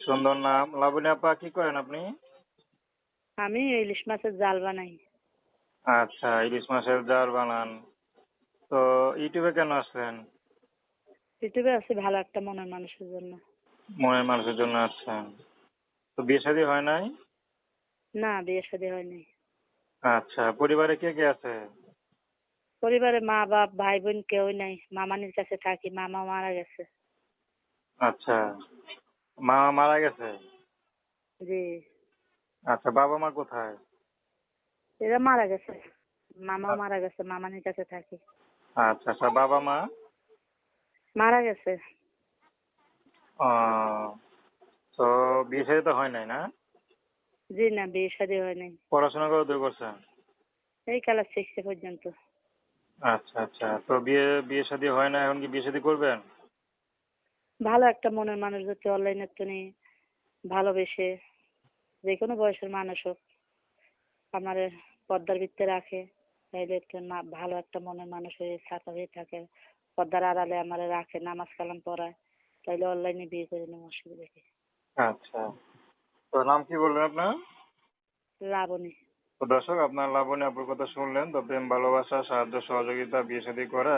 সুন্দর নাম। লাবণী আপা, কি করেন আপনি? আমি ইলিশ মাছের জাল বানাই। আচ্ছা, ইলিশ মাছের জাল বানান। তো ইউটিউবে কেন আসছেন? ইউটিউবে আছে ভালো একটা মনের মানুষের জন্য। মনের মানুষের জন্য আসছেন। তো বিয়ে শাদী হয় নাই? না, বিয়ে শাদী হয়নি। আচ্ছা, পরিবারে কে কে আছে? পরিবারে মা বাপ ভাই বোন কেউই নাই, মামানির কাছে থাকি, মামা মারা গেছে। আচ্ছা, মা মারা গেছে। জি। আচ্ছা, বাবা মা কোথায়? এরা মারা গেছে, মামাও মারা গেছে, মামানির কাছে থাকি। আচ্ছা আচ্ছা, বাবা মা? মারা গেছে। ও, তো বিয়ে শাদী তো হয় নাই না? জি না, বিয়ে শাদী হয়নি। পড়াশোনা করে দূর করছেন? এই ক্লাস 6 পর্যন্ত। আচ্ছা আচ্ছা, তো বিয়ে বিয়ে শাদী হয় না, এখন কি বিয়ে শাদী করবেন? ভালো একটা মনের মানুষ যদি অনলাইনে তুমি ভালোবেসে যে কোনো বয়সের মানুষ হোক আমার পর্দার ভিতরে রাখে, তাইলে একটু না ভালো একটা মনের মানুষ হয়ে ছাতা হয়ে থাকে, পর্দার আড়ালে আমার রাখে, নামাজ কালাম পড়ায়, তাইলে অনলাইনে বিয়ে করে নেবো, অসুবিধা কি? আচ্ছা, তো নাম কি বললেন আপনার? লাবণী। তো দর্শক, আপনার লাবণী আপুর কথা শুনলেন। তো প্রেম ভালোবাসা সাহায্য সহযোগিতা বিয়ে শাদী করা